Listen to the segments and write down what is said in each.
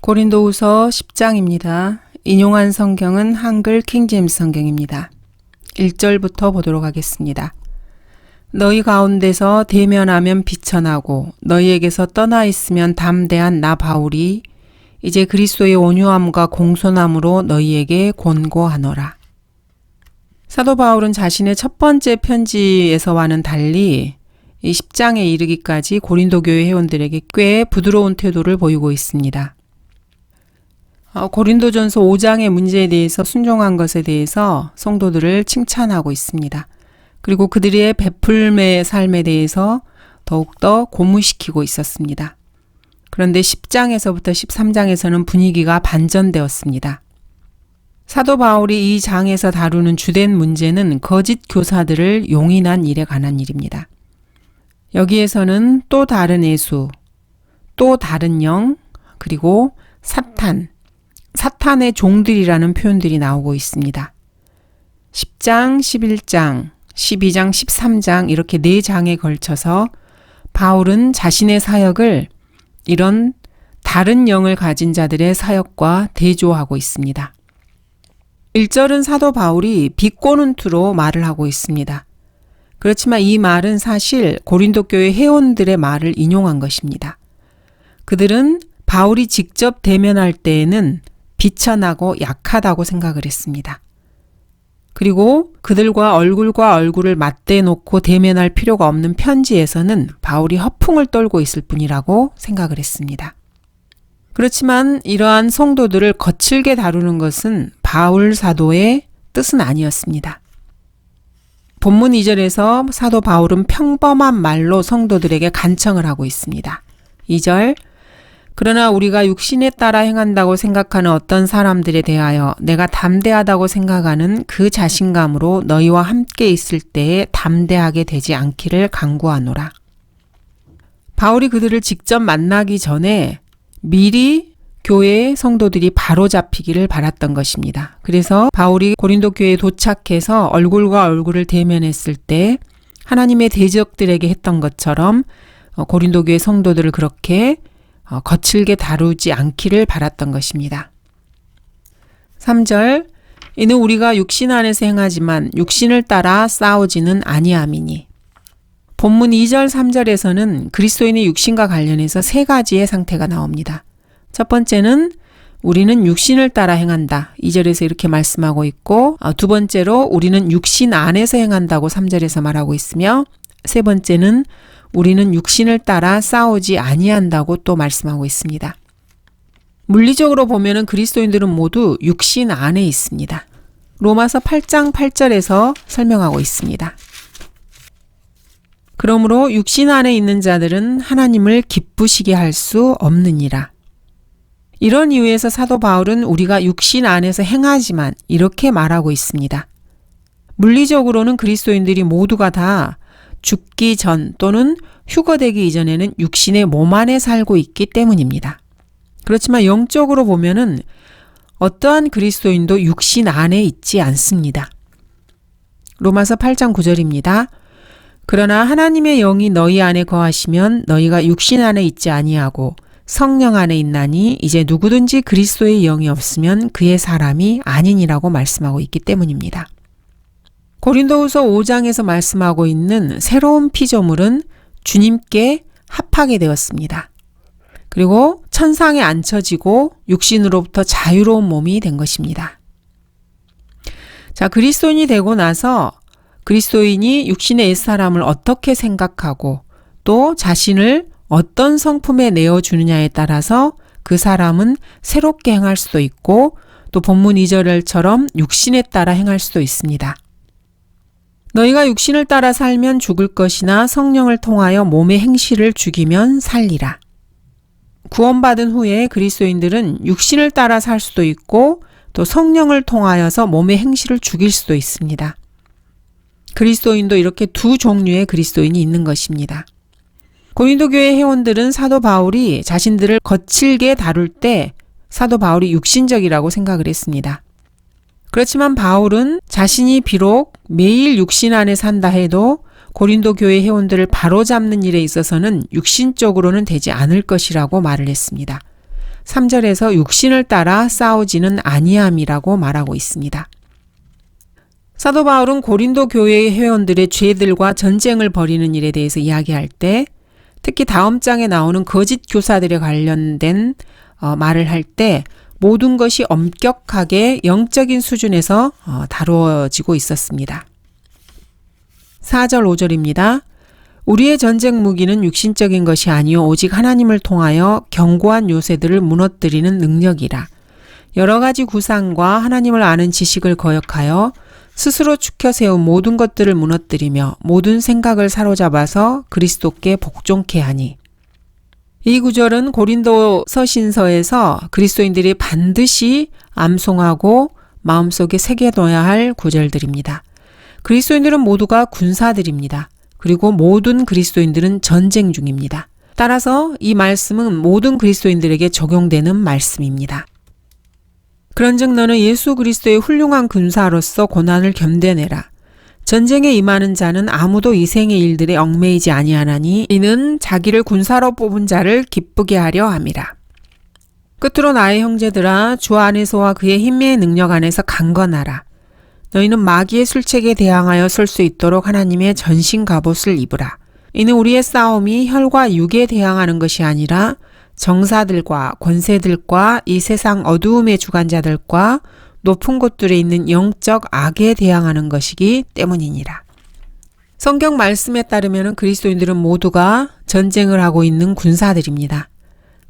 고린도후서 10장입니다. 인용한 성경은 한글 킹제임스 성경입니다. 1절부터 보도록 하겠습니다. 너희 가운데서 대면하면 비천하고 너희에게서 떠나 있으면 담대한 나 바울이 이제 그리스도의 온유함과 공손함으로 너희에게 권고하노라. 사도 바울은 자신의 첫 번째 편지에서와는 달리 이 10장에 이르기까지 고린도 교회 회원들에게 꽤 부드러운 태도를 보이고 있습니다. 고린도전서 5장의 문제에 대해서 순종한 것에 대해서 성도들을 칭찬하고 있습니다. 그리고 그들의 베풀매의 삶에 대해서 더욱더 고무시키고 있었습니다. 그런데 10장에서부터 13장에서는 분위기가 반전되었습니다. 사도 바울이 이 장에서 다루는 주된 문제는 거짓 교사들을 용인한 일에 관한 일입니다. 여기에서는 또 다른 예수, 또 다른 영, 그리고 사탄의 종들이라는 표현들이 나오고 있습니다. 10장, 11장, 12장, 13장 이렇게 4장에 걸쳐서 바울은 자신의 사역을 이런 다른 영을 가진 자들의 사역과 대조하고 있습니다. 1절은 사도 바울이 비꼬는 투로 말을 하고 있습니다. 그렇지만 이 말은 사실 고린도 교회 회원들의 말을 인용한 것입니다. 그들은 바울이 직접 대면할 때에는 비천하고 약하다고 생각을 했습니다. 그리고 그들과 얼굴을 맞대놓고 대면할 필요가 없는 편지에서는 바울이 허풍을 떨고 있을 뿐이라고 생각을 했습니다. 그렇지만 이러한 성도들을 거칠게 다루는 것은 바울 사도의 뜻은 아니었습니다. 본문 2절에서 사도 바울은 평범한 말로 성도들에게 간청을 하고 있습니다. 2절 그러나 우리가 육신에 따라 행한다고 생각하는 어떤 사람들에 대하여 내가 담대하다고 생각하는 그 자신감으로 너희와 함께 있을 때에 담대하게 되지 않기를 간구하노라. 바울이 그들을 직접 만나기 전에 미리 교회의 성도들이 바로잡히기를 바랐던 것입니다. 그래서 바울이 고린도 교회에 도착해서 얼굴과 얼굴을 대면했을 때 하나님의 대적들에게 했던 것처럼 고린도 교회 성도들을 그렇게 거칠게 다루지 않기를 바랐던 것입니다. 3절 이는 우리가 육신 안에서 행하지만 육신을 따라 싸우지는 아니함이니. 본문 2절 3절에서는 그리스도인의 육신과 관련해서 3가지의 상태가 나옵니다. 첫 번째는 우리는 육신을 따라 행한다. 2절에서 이렇게 말씀하고 있고 두 번째로 우리는 육신 안에서 행한다고 3절에서 말하고 있으며 세 번째는 우리는 육신을 따라 싸우지 아니한다고 또 말씀하고 있습니다. 물리적으로 보면은 그리스도인들은 모두 육신 안에 있습니다. 로마서 8장 8절에서 설명하고 있습니다. 그러므로 육신 안에 있는 자들은 하나님을 기쁘시게 할 수 없느니라. 이런 이유에서 사도 바울은 우리가 육신 안에서 행하지만 이렇게 말하고 있습니다. 물리적으로는 그리스도인들이 모두가 다 죽기 전 또는 휴거되기 이전에는 육신의 몸 안에 살고 있기 때문입니다. 그렇지만 영적으로 보면은 어떠한 그리스도인도 육신 안에 있지 않습니다. 로마서 8장 9절입니다. 그러나 하나님의 영이 너희 안에 거하시면 너희가 육신 안에 있지 아니하고 성령 안에 있나니 이제 누구든지 그리스도의 영이 없으면 그의 사람이 아니니라고 말씀하고 있기 때문입니다. 고린도후서 5장에서 말씀하고 있는 새로운 피조물은 주님께 합하게 되었습니다. 그리고 천상에 앉혀지고 육신으로부터 자유로운 몸이 된 것입니다. 자, 그리스도인이 되고 나서 그리스도인이 육신의 옛사람을 어떻게 생각하고 또 자신을 어떤 성품에 내어주느냐에 따라서 그 사람은 새롭게 행할 수도 있고 또 본문 2절처럼 육신에 따라 행할 수도 있습니다. 너희가 육신을 따라 살면 죽을 것이나 성령을 통하여 몸의 행실을 죽이면 살리라. 구원받은 후에 그리스도인들은 육신을 따라 살 수도 있고 또 성령을 통하여서 몸의 행실을 죽일 수도 있습니다. 그리스도인도 이렇게 두 종류의 그리스도인이 있는 것입니다. 고린도 교회 회원들은 사도 바울이 자신들을 거칠게 다룰 때 사도 바울이 육신적이라고 생각을 했습니다. 그렇지만 바울은 자신이 비록 매일 육신 안에 산다 해도 고린도 교회 회원들을 바로잡는 일에 있어서는 육신적으로는 되지 않을 것이라고 말을 했습니다. 3절에서 육신을 따라 싸우지는 아니함이라고 말하고 있습니다. 사도 바울은 고린도 교회의 회원들의 죄들과 전쟁을 벌이는 일에 대해서 이야기할 때 특히 다음 장에 나오는 거짓 교사들에 관련된 말을 할 때 모든 것이 엄격하게 영적인 수준에서 다루어지고 있었습니다. 4절 5절입니다. 우리의 전쟁 무기는 육신적인 것이 아니요 오직 하나님을 통하여 견고한 요새들을 무너뜨리는 능력이라. 여러 가지 구상과 하나님을 아는 지식을 거역하여 스스로 추켜 세운 모든 것들을 무너뜨리며 모든 생각을 사로잡아서 그리스도께 복종케 하니. 이 구절은 고린도 서신서에서 그리스도인들이 반드시 암송하고 마음속에 새겨둬야 할 구절들입니다. 그리스도인들은 모두가 군사들입니다. 그리고 모든 그리스도인들은 전쟁 중입니다. 따라서 이 말씀은 모든 그리스도인들에게 적용되는 말씀입니다. 그런즉 너는 예수 그리스도의 훌륭한 군사로서 고난을 견뎌내라. 전쟁에 임하는 자는 아무도 이 생의 일들에 얽매이지 아니하나니 이는 자기를 군사로 뽑은 자를 기쁘게 하려 함이라. 끝으로 나의 형제들아 주 안에서와 그의 힘의 능력 안에서 강건하라. 너희는 마귀의 술책에 대항하여 설 수 있도록 하나님의 전신 갑옷을 입으라. 이는 우리의 싸움이 혈과 육에 대항하는 것이 아니라 정사들과 권세들과 이 세상 어두움의 주관자들과 높은 곳들에 있는 영적 악에 대항하는 것이기 때문이니라. 성경 말씀에 따르면 그리스도인들은 모두가 전쟁을 하고 있는 군사들입니다.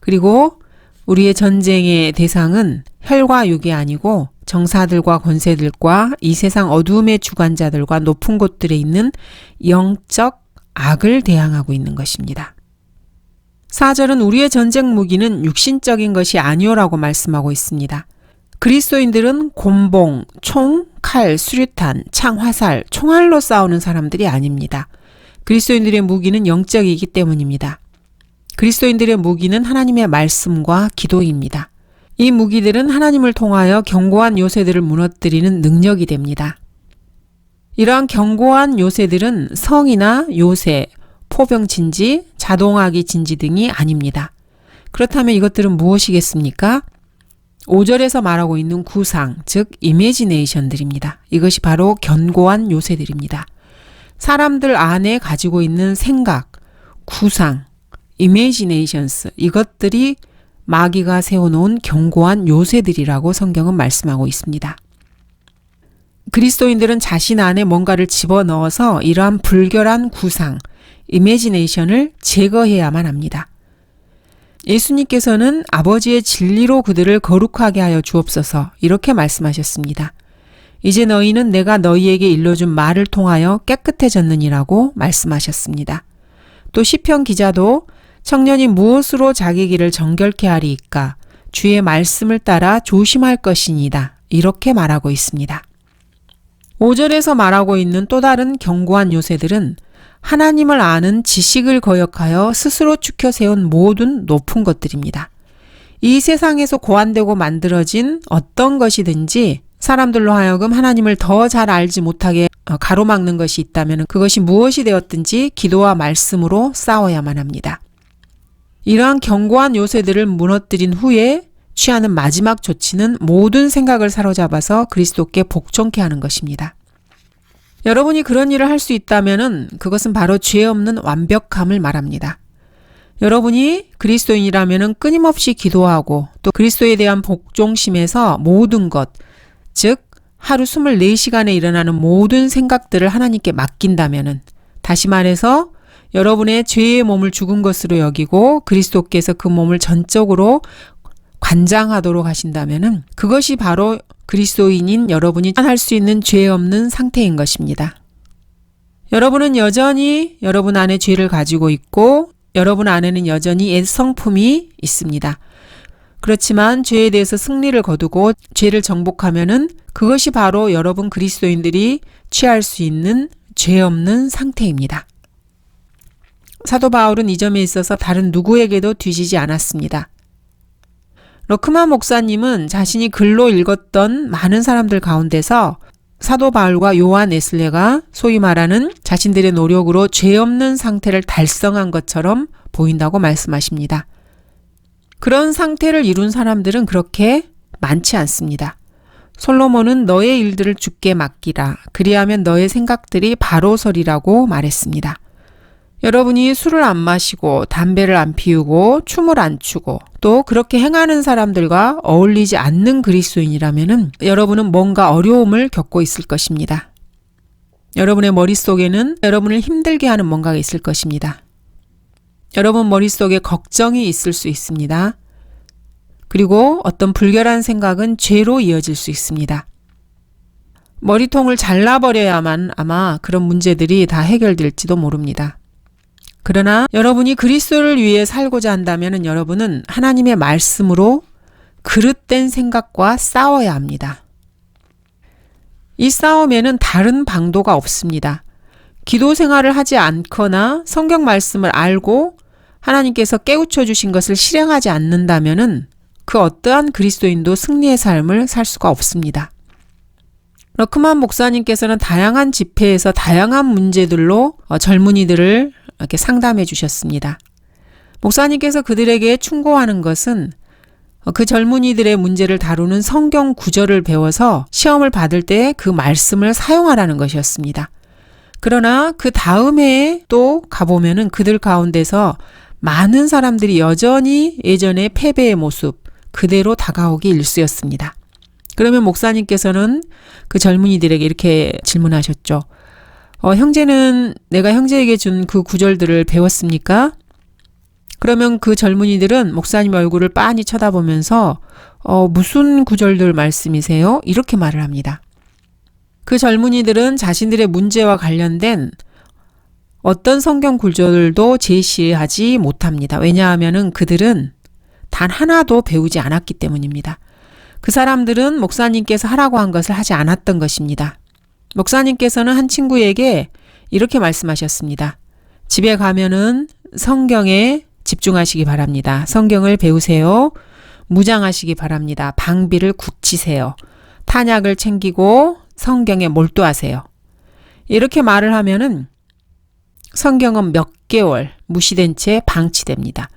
그리고 우리의 전쟁의 대상은 혈과 육이 아니고 정사들과 권세들과 이 세상 어두움의 주관자들과 높은 곳들에 있는 영적 악을 대항하고 있는 것입니다. 4절은 우리의 전쟁 무기는 육신적인 것이 아니오라고 말씀하고 있습니다. 그리스도인들은 곤봉, 총, 칼, 수류탄, 창, 화살, 총알로 싸우는 사람들이 아닙니다. 그리스도인들의 무기는 영적이기 때문입니다. 그리스도인들의 무기는 하나님의 말씀과 기도입니다. 이 무기들은 하나님을 통하여 견고한 요새들을 무너뜨리는 능력이 됩니다. 이러한 견고한 요새들은 성이나 요새, 포병 진지, 자동화기 진지 등이 아닙니다. 그렇다면 이것들은 무엇이겠습니까? 5절에서 말하고 있는 구상, 즉 이미지네이션들입니다. 이것이 바로 견고한 요새들입니다. 사람들 안에 가지고 있는 생각, 구상, 이미지네이션스, 이것들이 마귀가 세워놓은 견고한 요새들이라고 성경은 말씀하고 있습니다. 그리스도인들은 자신 안에 뭔가를 집어넣어서 이러한 불결한 구상, 이미지네이션을 제거해야만 합니다. 예수님께서는 아버지의 진리로 그들을 거룩하게 하여 주옵소서 이렇게 말씀하셨습니다. 이제 너희는 내가 너희에게 일러준 말을 통하여 깨끗해졌느니라고 말씀하셨습니다. 또 시편 기자도 청년이 무엇으로 자기 길을 정결케 하리이까 주의 말씀을 따라 조심할 것이니이다 이렇게 말하고 있습니다. 5절에서 말하고 있는 또 다른 견고한 요새들은 하나님을 아는 지식을 거역하여 스스로 추켜 세운 모든 높은 것들입니다. 이 세상에서 고안되고 만들어진 어떤 것이든지 사람들로 하여금 하나님을 더 잘 알지 못하게 가로막는 것이 있다면 그것이 무엇이 되었든지 기도와 말씀으로 싸워야만 합니다. 이러한 견고한 요새들을 무너뜨린 후에 취하는 마지막 조치는 모든 생각을 사로잡아서 그리스도께 복종케 하는 것입니다. 여러분이 그런 일을 할 수 있다면 그것은 바로 죄 없는 완벽함을 말합니다. 여러분이 그리스도인이라면 끊임없이 기도하고 또 그리스도에 대한 복종심에서 모든 것, 즉 하루 24시간에 일어나는 모든 생각들을 하나님께 맡긴다면 다시 말해서 여러분의 죄의 몸을 죽은 것으로 여기고 그리스도께서 그 몸을 전적으로 관장하도록 하신다면 그것이 바로 그리스도인인 여러분이 할 수 있는 죄 없는 상태인 것입니다. 여러분은 여전히 여러분 안에 죄를 가지고 있고 여러분 안에는 여전히 옛 성품이 있습니다. 그렇지만 죄에 대해서 승리를 거두고 죄를 정복하면은 그것이 바로 여러분 그리스도인들이 취할 수 있는 죄 없는 상태입니다. 사도 바울은 이 점에 있어서 다른 누구에게도 뒤지지 않았습니다. 러크만 목사님은 자신이 글로 읽었던 많은 사람들 가운데서 사도 바울과 요한 웨슬레가 소위 말하는 자신들의 노력으로 죄 없는 상태를 달성한 것처럼 보인다고 말씀하십니다. 그런 상태를 이룬 사람들은 그렇게 많지 않습니다. 솔로몬은 너의 일들을 주께 맡기라. 그리하면 너의 생각들이 바로 서리라고 말했습니다. 여러분이 술을 안 마시고 담배를 안 피우고 춤을 안 추고 또 그렇게 행하는 사람들과 어울리지 않는 그리스도인이라면 여러분은 뭔가 어려움을 겪고 있을 것입니다. 여러분의 머릿속에는 여러분을 힘들게 하는 뭔가가 있을 것입니다. 여러분 머릿속에 걱정이 있을 수 있습니다. 그리고 어떤 불결한 생각은 죄로 이어질 수 있습니다. 머리통을 잘라버려야만 아마 그런 문제들이 다 해결될지도 모릅니다. 그러나 여러분이 그리스도를 위해 살고자 한다면 여러분은 하나님의 말씀으로 그릇된 생각과 싸워야 합니다. 이 싸움에는 다른 방도가 없습니다. 기도 생활을 하지 않거나 성경 말씀을 알고 하나님께서 깨우쳐 주신 것을 실행하지 않는다면 그 어떠한 그리스도인도 승리의 삶을 살 수가 없습니다. 러크만 목사님께서는 다양한 집회에서 다양한 문제들로 젊은이들을 이렇게 상담해 주셨습니다. 목사님께서 그들에게 충고하는 것은 그 젊은이들의 문제를 다루는 성경 구절을 배워서 시험을 받을 때 그 말씀을 사용하라는 것이었습니다. 그러나 그 다음에 또 가보면은 그들 가운데서 많은 사람들이 여전히 예전의 패배의 모습 그대로 다가오기 일쑤였습니다. 그러면 목사님께서는 그 젊은이들에게 이렇게 질문하셨죠. 형제는 내가 형제에게 준 그 구절들을 배웠습니까? 그러면 그 젊은이들은 목사님 얼굴을 빤히 쳐다보면서 무슨 구절들 말씀이세요? 이렇게 말을 합니다. 그 젊은이들은 자신들의 문제와 관련된 어떤 성경 구절도 제시하지 못합니다. 왜냐하면 그들은 단 하나도 배우지 않았기 때문입니다. 그 사람들은 목사님께서 하라고 한 것을 하지 않았던 것입니다. 목사님께서는 한 친구에게 이렇게 말씀하셨습니다. 집에 가면은 성경에 집중하시기 바랍니다. 성경을 배우세요. 무장하시기 바랍니다. 방비를 굳히세요. 탄약을 챙기고 성경에 몰두하세요. 이렇게 말을 하면은 성경은 몇 개월 무시된 채 방치됩니다.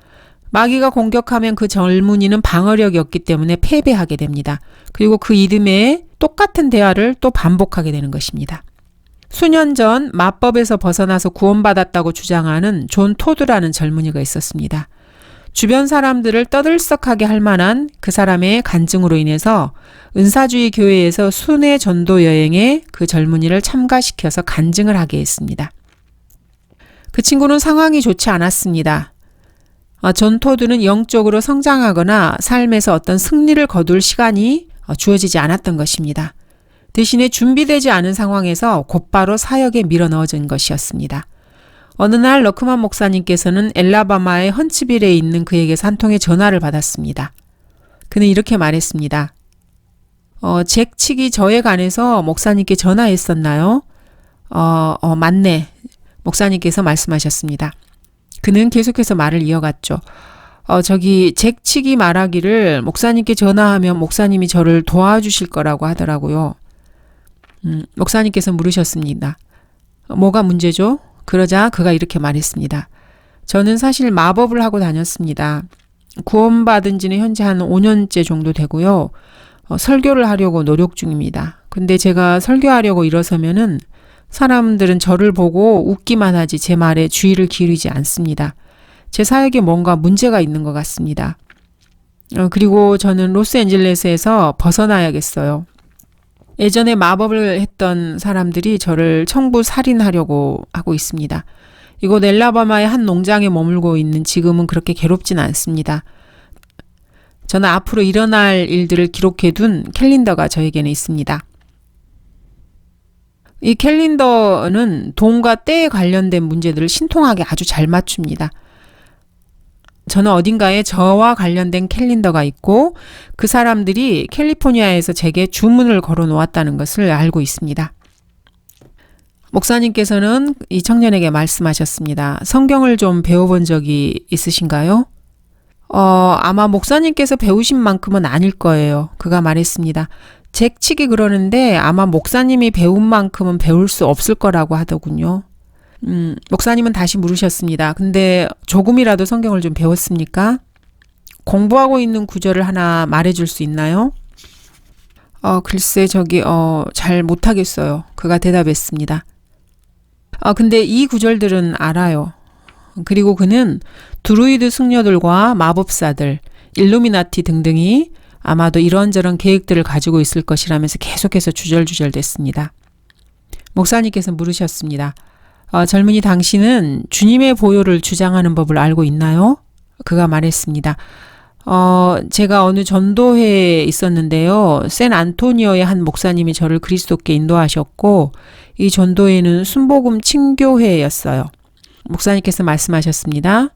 마귀가 공격하면 그 젊은이는 방어력이 없기 때문에 패배하게 됩니다. 그리고 그 이듬해 똑같은 대화를 또 반복하게 되는 것입니다. 수년 전 마법에서 벗어나서 구원받았다고 주장하는 존 토드라는 젊은이가 있었습니다. 주변 사람들을 떠들썩하게 할 만한 그 사람의 간증으로 인해서 은사주의 교회에서 순회 전도 여행에 그 젊은이를 참가시켜서 간증을 하게 했습니다. 그 친구는 상황이 좋지 않았습니다. 존 토드는 영적으로 성장하거나 삶에서 어떤 승리를 거둘 시간이 주어지지 않았던 것입니다. 대신에 준비되지 않은 상황에서 곧바로 사역에 밀어넣어진 것이었습니다. 어느 날 러크만 목사님께서는 엘라바마의 헌츠빌에 있는 그에게서 한 통의 전화를 받았습니다. 그는 이렇게 말했습니다. 잭 칙이 저에 관해서 목사님께 전화했었나요? 맞네. 목사님께서 말씀하셨습니다. 그는 계속해서 말을 이어갔죠. 잭 칙이 말하기를 목사님께 전화하면 목사님이 저를 도와주실 거라고 하더라고요. 목사님께서 물으셨습니다. 뭐가 문제죠? 그러자 그가 이렇게 말했습니다. 저는 사실 마법을 하고 다녔습니다. 구원받은 지는 현재 한 5년째 정도 되고요. 설교를 하려고 노력 중입니다. 근데 제가 설교하려고 일어서면은 사람들은 저를 보고 웃기만 하지 제 말에 주의를 기울이지 않습니다. 제 사역에 뭔가 문제가 있는 것 같습니다. 그리고 저는 로스앤젤레스에서 벗어나야겠어요. 예전에 마법을 했던 사람들이 저를 청부 살인하려고 하고 있습니다. 이곳 엘라바마의 한 농장에 머물고 있는 지금은 그렇게 괴롭진 않습니다. 저는 앞으로 일어날 일들을 기록해둔 캘린더가 저에게는 있습니다. 이 캘린더는 돈과 때에 관련된 문제들을 신통하게 아주 잘 맞춥니다. 저는 어딘가에 저와 관련된 캘린더가 있고 그 사람들이 캘리포니아에서 제게 주문을 걸어 놓았다는 것을 알고 있습니다. 목사님께서는 이 청년에게 말씀하셨습니다. 성경을 좀 배워본 적이 있으신가요? 아마 목사님께서 배우신 만큼은 아닐 거예요. 그가 말했습니다. 잭 칙이 그러는데 아마 목사님이 배운 만큼은 배울 수 없을 거라고 하더군요. 목사님은 다시 물으셨습니다. 근데 조금이라도 성경을 좀 배웠습니까? 공부하고 있는 구절을 하나 말해줄 수 있나요? 글쎄 잘 못하겠어요. 그가 대답했습니다. 근데 이 구절들은 알아요. 그리고 그는 드루이드 승려들과 마법사들, 일루미나티 등등이 아마도 이런저런 계획들을 가지고 있을 것이라면서 계속해서 주절주절 됐습니다. 목사님께서 물으셨습니다. 젊은이 당신은 주님의 보혈을 주장하는 법을 알고 있나요? 그가 말했습니다. 제가 어느 전도회에 있었는데요. 샌 안토니오의 한 목사님이 저를 그리스도께 인도하셨고 이 전도회는 순복음 친교회였어요. 목사님께서 말씀하셨습니다.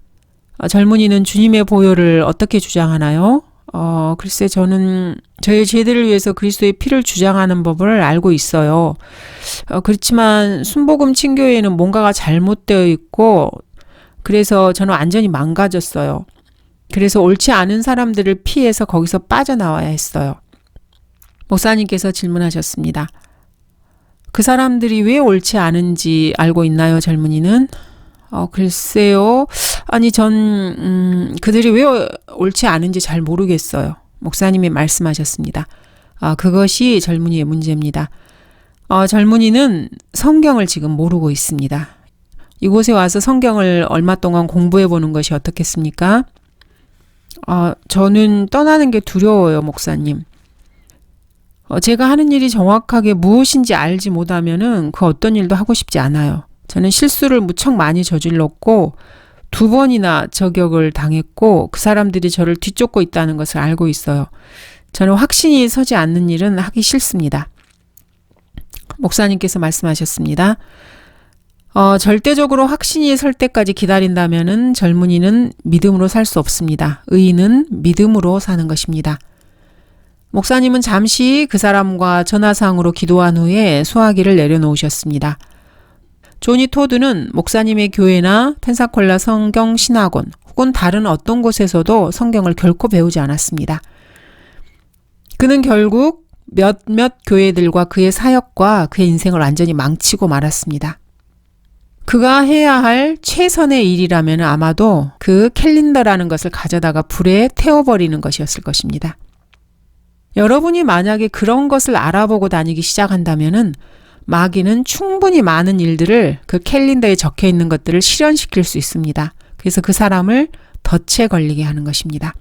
젊은이는 주님의 보혈을 어떻게 주장하나요? 글쎄 저는 저희 제들을 위해서 그리스도의 피를 주장하는 법을 알고 있어요. 그렇지만 순복음 친교회에는 뭔가가 잘못되어 있고 그래서 저는 완전히 망가졌어요. 그래서 옳지 않은 사람들을 피해서 거기서 빠져나와야 했어요. 목사님께서 질문하셨습니다. 그 사람들이 왜 옳지 않은지 알고 있나요, 젊은이는? 글쎄요. 아니, 그들이 왜 옳지 않은지 잘 모르겠어요. 목사님이 말씀하셨습니다. 그것이 젊은이의 문제입니다. 젊은이는 성경을 지금 모르고 있습니다. 이곳에 와서 성경을 얼마 동안 공부해 보는 것이 어떻겠습니까? 저는 떠나는 게 두려워요, 목사님. 제가 하는 일이 정확하게 무엇인지 알지 못하면은 그 어떤 일도 하고 싶지 않아요. 저는 실수를 무척 많이 저질렀고 2번이나 저격을 당했고 그 사람들이 저를 뒤쫓고 있다는 것을 알고 있어요. 저는 확신이 서지 않는 일은 하기 싫습니다. 목사님께서 말씀하셨습니다. 절대적으로 확신이 설 때까지 기다린다면은 젊은이는 믿음으로 살 수 없습니다. 의인은 믿음으로 사는 것입니다. 목사님은 잠시 그 사람과 전화상으로 기도한 후에 수화기를 내려놓으셨습니다. 조니 토드는 목사님의 교회나 펜사콜라 성경 신학원 혹은 다른 어떤 곳에서도 성경을 결코 배우지 않았습니다. 그는 결국 몇몇 교회들과 그의 사역과 그의 인생을 완전히 망치고 말았습니다. 그가 해야 할 최선의 일이라면 아마도 그 캘린더라는 것을 가져다가 불에 태워버리는 것이었을 것입니다. 여러분이 만약에 그런 것을 알아보고 다니기 시작한다면은 마귀는 충분히 많은 일들을 그 캘린더에 적혀 있는 것들을 실현시킬 수 있습니다. 그래서 그 사람을 덫에 걸리게 하는 것입니다.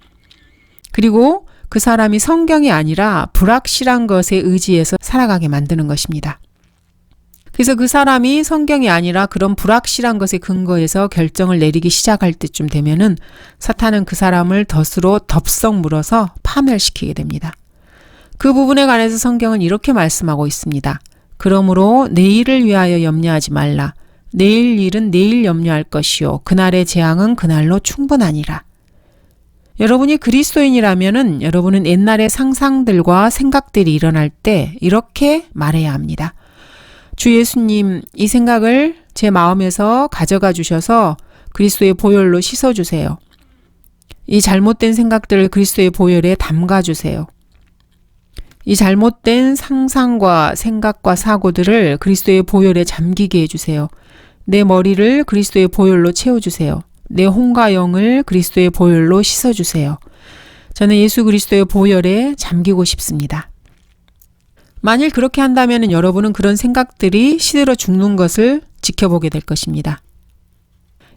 그리고 그 사람이 성경이 아니라 불확실한 것에 의지해서 살아가게 만드는 것입니다. 그래서 그 사람이 성경이 아니라 그런 불확실한 것에 근거해서 결정을 내리기 시작할 때쯤 되면은 사탄은 그 사람을 덫으로 덥석 물어서 파멸시키게 됩니다. 그 부분에 관해서 성경은 이렇게 말씀하고 있습니다. 그러므로 내일을 위하여 염려하지 말라. 내일 일은 내일 염려할 것이요. 그날의 재앙은 그날로 충분하니라. 여러분이 그리스도인이라면은 여러분은 옛날의 상상들과 생각들이 일어날 때 이렇게 말해야 합니다. 주 예수님, 이 생각을 제 마음에서 가져가 주셔서 그리스도의 보혈로 씻어주세요. 이 잘못된 생각들을 그리스도의 보혈에 담가주세요. 이 잘못된 상상과 생각과 사고들을 그리스도의 보혈에 잠기게 해주세요. 내 머리를 그리스도의 보혈로 채워주세요. 내 혼과 영을 그리스도의 보혈로 씻어주세요. 저는 예수 그리스도의 보혈에 잠기고 싶습니다. 만일 그렇게 한다면 여러분은 그런 생각들이 시들어 죽는 것을 지켜보게 될 것입니다.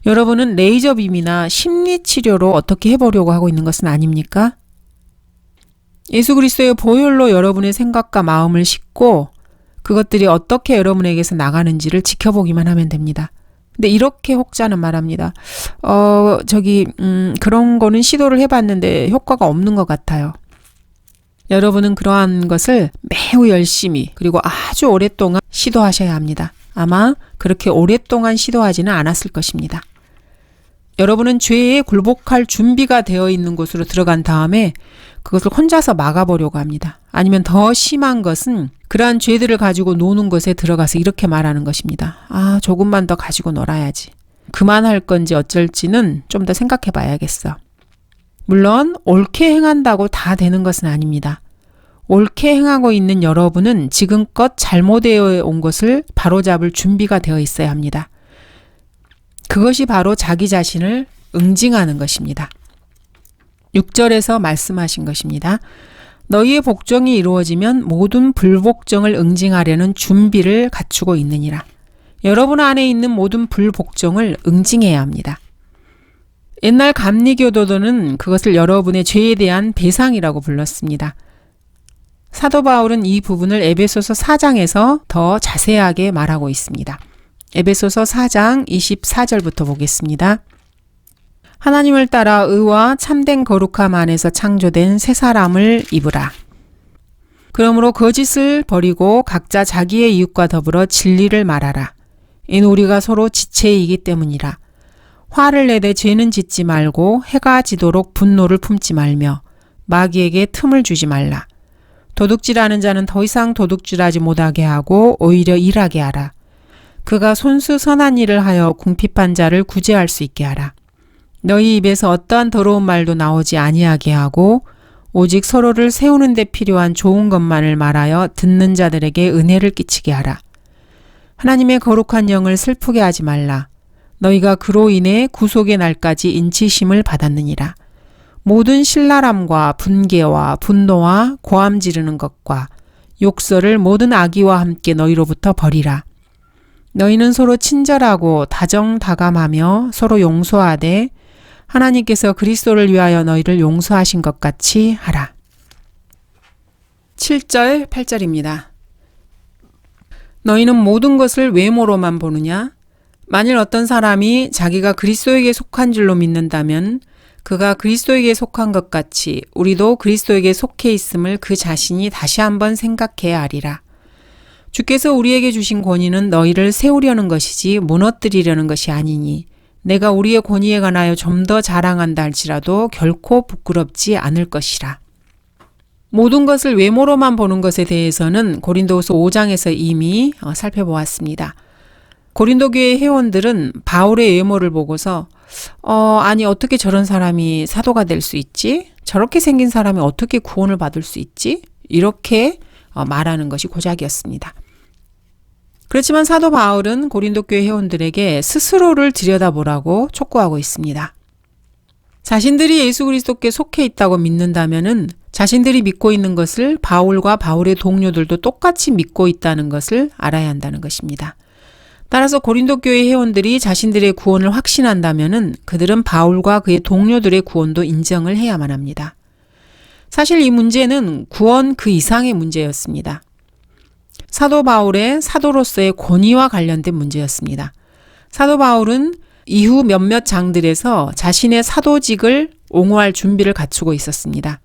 여러분은 레이저빔이나 심리치료로 어떻게 해보려고 하고 있는 것은 아닙니까? 예수 그리스도의 보혈로 여러분의 생각과 마음을 씻고 그것들이 어떻게 여러분에게서 나가는지를 지켜보기만 하면 됩니다. 근데 이렇게 혹자는 말합니다. 그런 거는 시도를 해봤는데 효과가 없는 것 같아요. 여러분은 그러한 것을 매우 열심히 그리고 아주 오랫동안 시도하셔야 합니다. 아마 그렇게 오랫동안 시도하지는 않았을 것입니다. 여러분은 죄에 굴복할 준비가 되어 있는 곳으로 들어간 다음에 그것을 혼자서 막아보려고 합니다. 아니면 더 심한 것은 그러한 죄들을 가지고 노는 것에 들어가서 이렇게 말하는 것입니다. 조금만 더 가지고 놀아야지. 그만할 건지 어쩔지는 좀 더 생각해 봐야겠어. 물론 옳게 행한다고 다 되는 것은 아닙니다. 옳게 행하고 있는 여러분은 지금껏 잘못되어 온 것을 바로잡을 준비가 되어 있어야 합니다. 그것이 바로 자기 자신을 응징하는 것입니다. 6절에서 말씀하신 것입니다. 너희의 복종이 이루어지면 모든 불복종을 응징하려는 준비를 갖추고 있느니라. 여러분 안에 있는 모든 불복종을 응징해야 합니다. 옛날 감리교도들은 그것을 여러분의 죄에 대한 배상이라고 불렀습니다. 사도 바울은 이 부분을 에베소서 4장에서 더 자세하게 말하고 있습니다. 에베소서 4장 24절부터 보겠습니다. 하나님을 따라 의와 참된 거룩함 안에서 창조된 새 사람을 입으라. 그러므로 거짓을 버리고 각자 자기의 이웃과 더불어 진리를 말하라. 이는 우리가 서로 지체이기 때문이라. 화를 내되 죄는 짓지 말고 해가 지도록 분노를 품지 말며 마귀에게 틈을 주지 말라. 도둑질하는 자는 더 이상 도둑질하지 못하게 하고 오히려 일하게 하라. 그가 손수 선한 일을 하여 궁핍한 자를 구제할 수 있게 하라. 너희 입에서 어떠한 더러운 말도 나오지 아니하게 하고 오직 서로를 세우는 데 필요한 좋은 것만을 말하여 듣는 자들에게 은혜를 끼치게 하라. 하나님의 거룩한 영을 슬프게 하지 말라. 너희가 그로 인해 구속의 날까지 인치심을 받았느니라. 모든 신랄함과 분개와 분노와 고함 지르는 것과 욕설을 모든 악의와 함께 너희로부터 버리라. 너희는 서로 친절하고 다정다감하며 서로 용서하되 하나님께서 그리스도를 위하여 너희를 용서하신 것 같이 하라. 7절, 8절입니다. 너희는 모든 것을 외모로만 보느냐? 만일 어떤 사람이 자기가 그리스도에게 속한 줄로 믿는다면 그가 그리스도에게 속한 것 같이 우리도 그리스도에게 속해 있음을 그 자신이 다시 한번 생각해야 하리라. 주께서 우리에게 주신 권위는 너희를 세우려는 것이지 무너뜨리려는 것이 아니니 내가 우리의 권위에 관하여 좀 더 자랑한다 할지라도 결코 부끄럽지 않을 것이라. 모든 것을 외모로만 보는 것에 대해서는 고린도후서 5장에서 이미 살펴보았습니다. 고린도 교회 회원들은 바울의 외모를 보고서 아니 어떻게 저런 사람이 사도가 될 수 있지? 저렇게 생긴 사람이 어떻게 구원을 받을 수 있지? 이렇게 말하는 것이 고작이었습니다. 그렇지만 사도 바울은 고린도 교회 회원들에게 스스로를 들여다보라고 촉구하고 있습니다. 자신들이 예수 그리스도께 속해 있다고 믿는다면은 자신들이 믿고 있는 것을 바울과 바울의 동료들도 똑같이 믿고 있다는 것을 알아야 한다는 것입니다. 따라서 고린도 교회 회원들이 자신들의 구원을 확신한다면은 그들은 바울과 그의 동료들의 구원도 인정을 해야만 합니다. 사실 이 문제는 구원 그 이상의 문제였습니다. 사도 바울의 사도로서의 권위와 관련된 문제였습니다. 사도 바울은 이후 몇몇 장들에서 자신의 사도직을 옹호할 준비를 갖추고 있었습니다.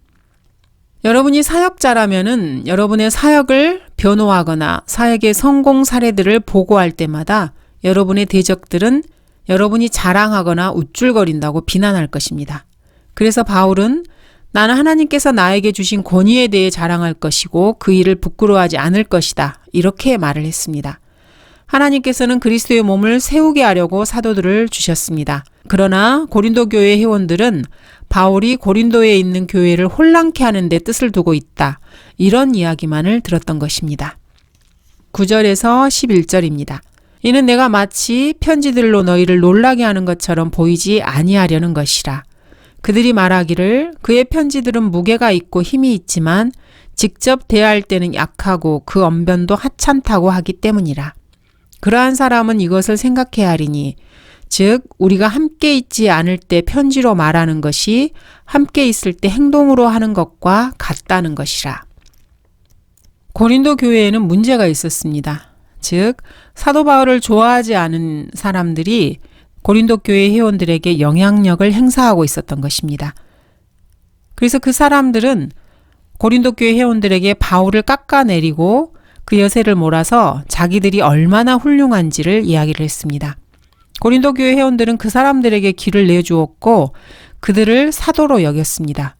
여러분이 사역자라면은 여러분의 사역을 변호하거나 사역의 성공 사례들을 보고할 때마다 여러분의 대적들은 여러분이 자랑하거나 우쭐거린다고 비난할 것입니다. 그래서 바울은 나는 하나님께서 나에게 주신 권위에 대해 자랑할 것이고 그 일을 부끄러워하지 않을 것이다. 이렇게 말을 했습니다. 하나님께서는 그리스도의 몸을 세우게 하려고 사도들을 주셨습니다. 그러나 고린도 교회 회원들은 바울이 고린도에 있는 교회를 혼란케 하는 데 뜻을 두고 있다. 이런 이야기만을 들었던 것입니다. 9절에서 11절입니다. 이는 내가 마치 편지들로 너희를 놀라게 하는 것처럼 보이지 아니하려는 것이라. 그들이 말하기를 그의 편지들은 무게가 있고 힘이 있지만 직접 대할 때는 약하고 그 언변도 하찮다고 하기 때문이라. 그러한 사람은 이것을 생각해야 하리니 즉 우리가 함께 있지 않을 때 편지로 말하는 것이 함께 있을 때 행동으로 하는 것과 같다는 것이라. 고린도 교회에는 문제가 있었습니다. 즉 사도 바울을 좋아하지 않은 사람들이 고린도 교회 회원들에게 영향력을 행사하고 있었던 것입니다. 그래서 그 사람들은 고린도 교회 회원들에게 바울을 깎아내리고 그 여세를 몰아서 자기들이 얼마나 훌륭한지를 이야기를 했습니다. 고린도 교회 회원들은 그 사람들에게 길을 내주었고 그들을 사도로 여겼습니다.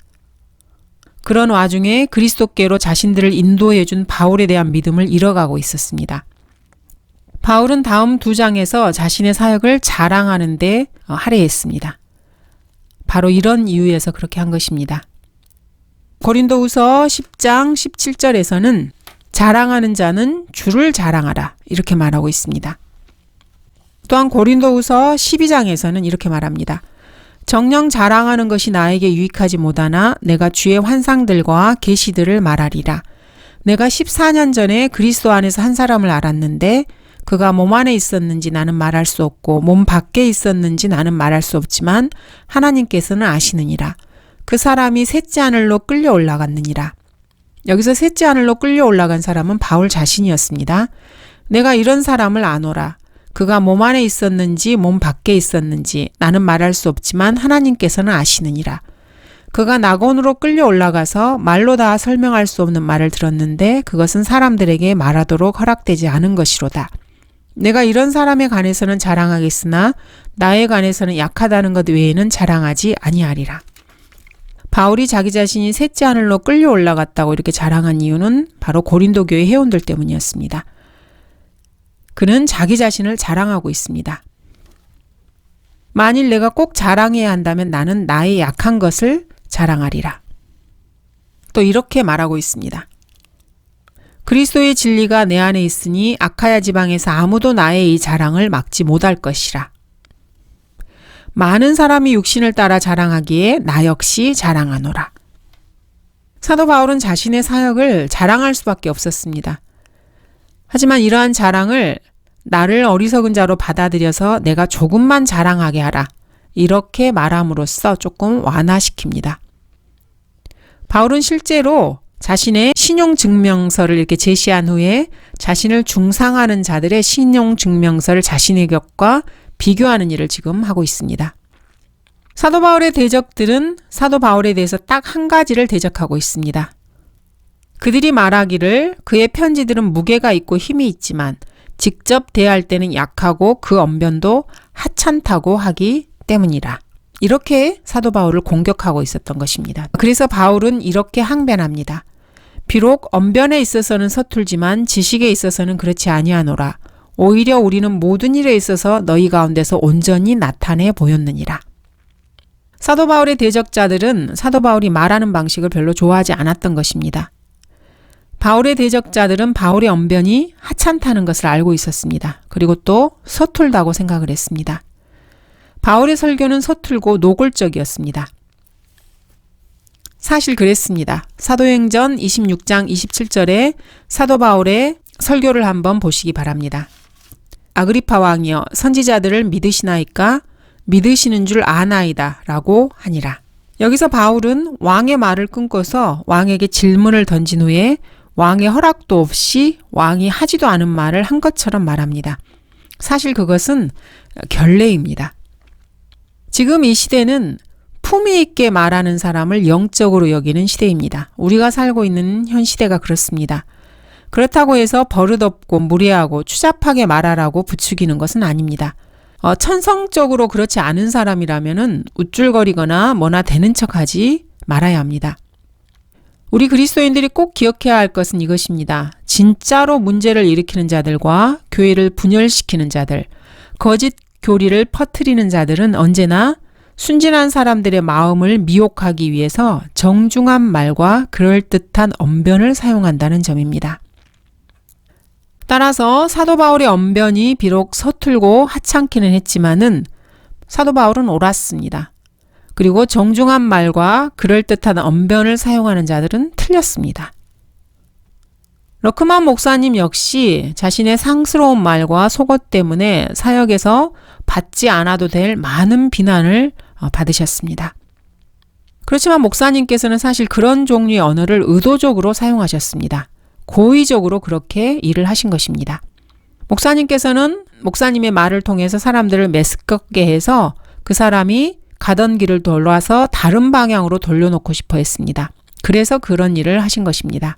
그런 와중에 그리스도께로 자신들을 인도해 준 바울에 대한 믿음을 잃어가고 있었습니다. 바울은 다음 2장에서 자신의 사역을 자랑하는 데 할애했습니다. 바로 이런 이유에서 그렇게 한 것입니다. 고린도후서 10장 17절에서는 자랑하는 자는 주를 자랑하라 이렇게 말하고 있습니다. 또한 고린도후서 12장에서는 이렇게 말합니다. 정녕 자랑하는 것이 나에게 유익하지 못하나 내가 주의 환상들과 계시들을 말하리라. 내가 14년 전에 그리스도 안에서 한 사람을 알았는데 그가 몸 안에 있었는지 나는 말할 수 없고 몸 밖에 있었는지 나는 말할 수 없지만 하나님께서는 아시느니라. 그 사람이 셋째 하늘로 끌려 올라갔느니라. 여기서 셋째 하늘로 끌려 올라간 사람은 바울 자신이었습니다. 내가 이런 사람을 아노라. 그가 몸 안에 있었는지 몸 밖에 있었는지 나는 말할 수 없지만 하나님께서는 아시느니라. 그가 낙원으로 끌려 올라가서 말로 다 설명할 수 없는 말을 들었는데 그것은 사람들에게 말하도록 허락되지 않은 것이로다. 내가 이런 사람에 관해서는 자랑하겠으나 나에 관해서는 약하다는 것 외에는 자랑하지 아니하리라. 바울이 자기 자신이 셋째 하늘로 끌려 올라갔다고 이렇게 자랑한 이유는 바로 고린도 교회 회원들 때문이었습니다. 그는 자기 자신을 자랑하고 있습니다. 만일 내가 꼭 자랑해야 한다면 나는 나의 약한 것을 자랑하리라. 또 이렇게 말하고 있습니다. 그리스도의 진리가 내 안에 있으니 아카야 지방에서 아무도 나의 이 자랑을 막지 못할 것이라. 많은 사람이 육신을 따라 자랑하기에 나 역시 자랑하노라. 사도 바울은 자신의 사역을 자랑할 수밖에 없었습니다. 하지만 이러한 자랑을 나를 어리석은 자로 받아들여서 내가 조금만 자랑하게 하라. 이렇게 말함으로써 조금 완화시킵니다. 바울은 실제로 자신의 신용증명서를 이렇게 제시한 후에 자신을 중상하는 자들의 신용증명서를 자신의 격과 비교하는 일을 지금 하고 있습니다. 사도 바울의 대적들은 사도 바울에 대해서 딱 한 가지를 대적하고 있습니다. 그들이 말하기를 그의 편지들은 무게가 있고 힘이 있지만 직접 대할 때는 약하고 그 언변도 하찮다고 하기 때문이라. 이렇게 사도 바울을 공격하고 있었던 것입니다. 그래서 바울은 이렇게 항변합니다. 비록 언변에 있어서는 서툴지만 지식에 있어서는 그렇지 아니하노라. 오히려 우리는 모든 일에 있어서 너희 가운데서 온전히 나타내 보였느니라. 사도 바울의 대적자들은 사도 바울이 말하는 방식을 별로 좋아하지 않았던 것입니다. 바울의 대적자들은 바울의 언변이 하찮다는 것을 알고 있었습니다. 그리고 또 서툴다고 생각을 했습니다. 바울의 설교는 서툴고 노골적이었습니다. 사실 그랬습니다. 사도행전 26장 27절에 사도 바울의 설교를 한번 보시기 바랍니다. 아그리파 왕이여 선지자들을 믿으시나이까? 믿으시는 줄 아나이다 라고 하니라. 여기서 바울은 왕의 말을 끊고서 왕에게 질문을 던진 후에 왕의 허락도 없이 왕이 하지도 않은 말을 한 것처럼 말합니다. 사실 그것은 결례입니다. 지금 이 시대는 품위 있게 말하는 사람을 영적으로 여기는 시대입니다. 우리가 살고 있는 현 시대가 그렇습니다. 그렇다고 해서 버릇없고 무례하고 추잡하게 말하라고 부추기는 것은 아닙니다. 천성적으로 그렇지 않은 사람이라면은 우쭐거리거나 뭐나 되는 척하지 말아야 합니다. 우리 그리스도인들이 꼭 기억해야 할 것은 이것입니다. 진짜로 문제를 일으키는 자들과 교회를 분열시키는 자들, 거짓 교리를 퍼뜨리는 자들은 언제나 순진한 사람들의 마음을 미혹하기 위해서 정중한 말과 그럴듯한 언변을 사용한다는 점입니다. 따라서 사도 바울의 언변이 비록 서툴고 하찮기는 했지만은 사도 바울은 옳았습니다. 그리고 정중한 말과 그럴듯한 언변을 사용하는 자들은 틀렸습니다. 러크만 목사님 역시 자신의 상스러운 말과 속옷 때문에 사역에서 받지 않아도 될 많은 비난을 받으셨습니다. 그렇지만 목사님께서는 사실 그런 종류의 언어를 의도적으로 사용하셨습니다. 고의적으로 그렇게 일을 하신 것입니다. 목사님께서는 목사님의 말을 통해서 사람들을 메스껍게 해서 그 사람이 가던 길을 돌아서 다른 방향으로 돌려놓고 싶어 했습니다. 그래서 그런 일을 하신 것입니다.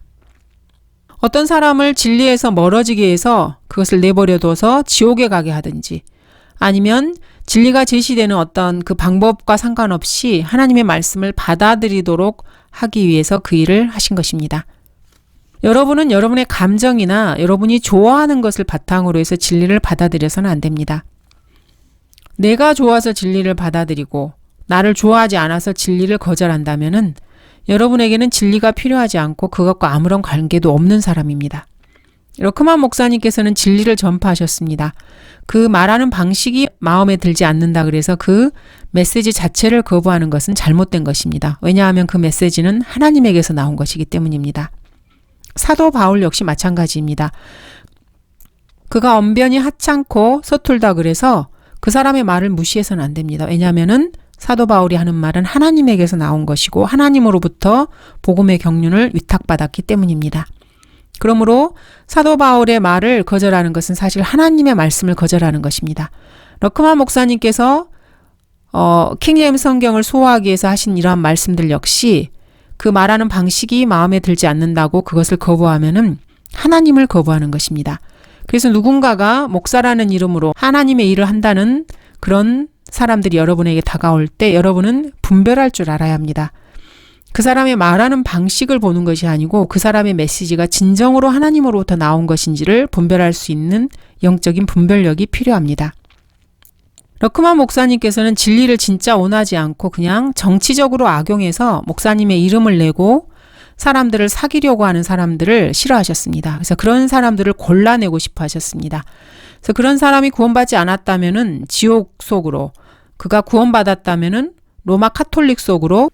어떤 사람을 진리에서 멀어지게 해서 그것을 내버려둬서 지옥에 가게 하든지 아니면 진리가 제시되는 어떤 그 방법과 상관없이 하나님의 말씀을 받아들이도록 하기 위해서 그 일을 하신 것입니다. 여러분은 여러분의 감정이나 여러분이 좋아하는 것을 바탕으로 해서 진리를 받아들여서는 안 됩니다. 내가 좋아서 진리를 받아들이고 나를 좋아하지 않아서 진리를 거절한다면은 여러분에게는 진리가 필요하지 않고 그것과 아무런 관계도 없는 사람입니다. 러크만 목사님께서는 진리를 전파하셨습니다. 그 말하는 방식이 마음에 들지 않는다 그래서 그 메시지 자체를 거부하는 것은 잘못된 것입니다. 왜냐하면 그 메시지는 하나님에게서 나온 것이기 때문입니다. 사도 바울 역시 마찬가지입니다. 그가 언변이 하찮고 서툴다 그래서 그 사람의 말을 무시해서는 안 됩니다. 왜냐하면 사도 바울이 하는 말은 하나님에게서 나온 것이고 하나님으로부터 복음의 경륜을 위탁받았기 때문입니다. 그러므로 사도 바울의 말을 거절하는 것은 사실 하나님의 말씀을 거절하는 것입니다. 러크만 목사님께서 킹제임스 성경을 소화하기 위해서 하신 이러한 말씀들 역시 그 말하는 방식이 마음에 들지 않는다고 그것을 거부하면은 하나님을 거부하는 것입니다. 그래서 누군가가 목사라는 이름으로 하나님의 일을 한다는 그런 사람들이 여러분에게 다가올 때 여러분은 분별할 줄 알아야 합니다. 그 사람의 말하는 방식을 보는 것이 아니고 그 사람의 메시지가 진정으로 하나님으로부터 나온 것인지를 분별할 수 있는 영적인 분별력이 필요합니다. 러크만 목사님께서는 진리를 진짜 원하지 않고 그냥 정치적으로 악용해서 목사님의 이름을 내고 사람들을 사귀려고 하는 사람들을 싫어하셨습니다. 그래서 그런 사람들을 골라내고 싶어 하셨습니다. 그래서 그런 사람이 구원받지 않았다면은 지옥 속으로, 그가 구원받았다면은 로마 카톨릭 속으로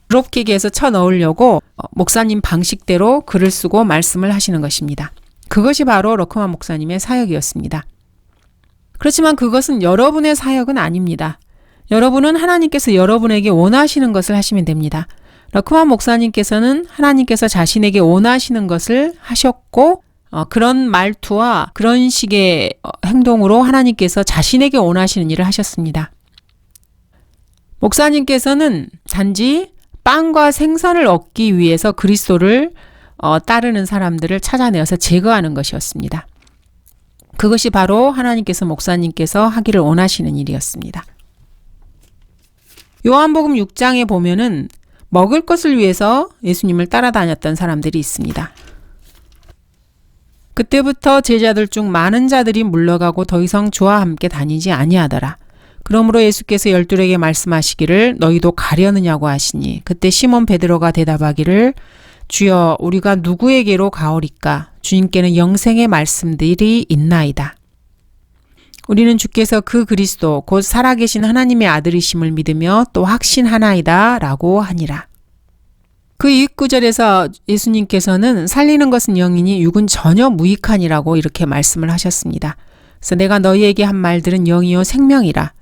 드롭킥에서 쳐넣으려고 목사님 방식대로 글을 쓰고 말씀을 하시는 것입니다. 그것이 바로 러크만 목사님의 사역이었습니다. 그렇지만 그것은 여러분의 사역은 아닙니다. 여러분은 하나님께서 여러분에게 원하시는 것을 하시면 됩니다. 러크만 목사님께서는 하나님께서 자신에게 원하시는 것을 하셨고 그런 말투와 그런 식의 행동으로 하나님께서 자신에게 원하시는 일을 하셨습니다. 목사님께서는 단지 빵과 생선을 얻기 위해서 그리스도를 따르는 사람들을 찾아내어서 제거하는 것이었습니다. 그것이 바로 하나님께서 목사님께서 하기를 원하시는 일이었습니다. 요한복음 6장에 보면은 먹을 것을 위해서 예수님을 따라다녔던 사람들이 있습니다. 그때부터 제자들 중 많은 자들이 물러가고 더 이상 주와 함께 다니지 아니하더라. 그러므로 예수께서 열둘에게 말씀하시기를 너희도 가려느냐고 하시니 그때 시몬 베드로가 대답하기를 주여 우리가 누구에게로 가오리까? 주님께는 영생의 말씀들이 있나이다. 우리는 주께서 그 그리스도 곧 살아계신 하나님의 아들이심을 믿으며 또 확신하나이다 라고 하니라. 그 이윗구절에서 예수님께서는 살리는 것은 영이니 육은 전혀 무익하니라고 이렇게 말씀을 하셨습니다. 그래서 내가 너희에게 한 말들은 영이요 생명이라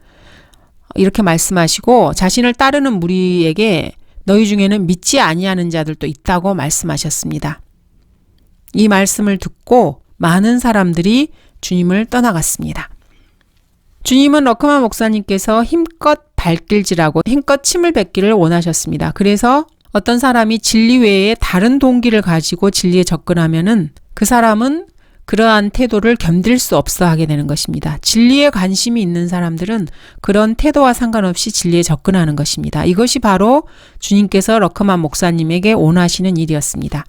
이렇게 말씀하시고 자신을 따르는 무리에게 너희 중에는 믿지 아니하는 자들도 있다고 말씀하셨습니다. 이 말씀을 듣고 많은 사람들이 주님을 떠나갔습니다. 주님은 러크만 목사님께서 힘껏 발길질하고 힘껏 침을 뱉기를 원하셨습니다. 그래서 어떤 사람이 진리 외에 다른 동기를 가지고 진리에 접근하면은 그 사람은 그러한 태도를 견딜 수 없어 하게 되는 것입니다. 진리에 관심이 있는 사람들은 그런 태도와 상관없이 진리에 접근하는 것입니다. 이것이 바로 주님께서 러크만 목사님에게 원하시는 일이었습니다.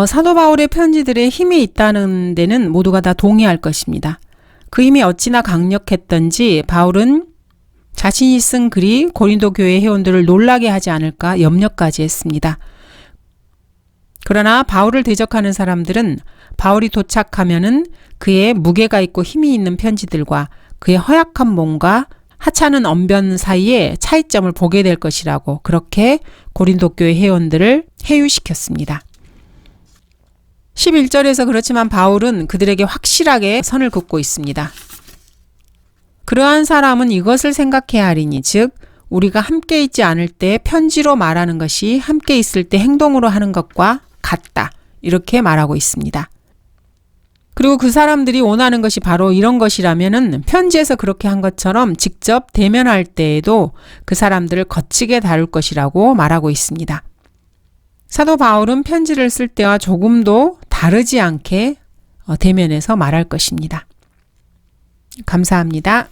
사도 바울의 편지들에 힘이 있다는 데는 모두가 다 동의할 것입니다. 그 힘이 어찌나 강력했던지 바울은 자신이 쓴 글이 고린도 교회 회원들을 놀라게 하지 않을까 염려까지 했습니다. 그러나 바울을 대적하는 사람들은 바울이 도착하면은 그의 무게가 있고 힘이 있는 편지들과 그의 허약한 몸과 하찮은 언변 사이에 차이점을 보게 될 것이라고 그렇게 고린도 교회 회원들을 해유시켰습니다. 11절에서 그렇지만 바울은 그들에게 확실하게 선을 긋고 있습니다. 그러한 사람은 이것을 생각해야 하리니 즉 우리가 함께 있지 않을 때 편지로 말하는 것이 함께 있을 때 행동으로 하는 것과 같다. 이렇게 말하고 있습니다. 그리고 그 사람들이 원하는 것이 바로 이런 것이라면은 편지에서 그렇게 한 것처럼 직접 대면할 때에도 그 사람들을 거치게 다룰 것이라고 말하고 있습니다. 사도 바울은 편지를 쓸 때와 조금도 다르지 않게 대면에서 말할 것입니다. 감사합니다.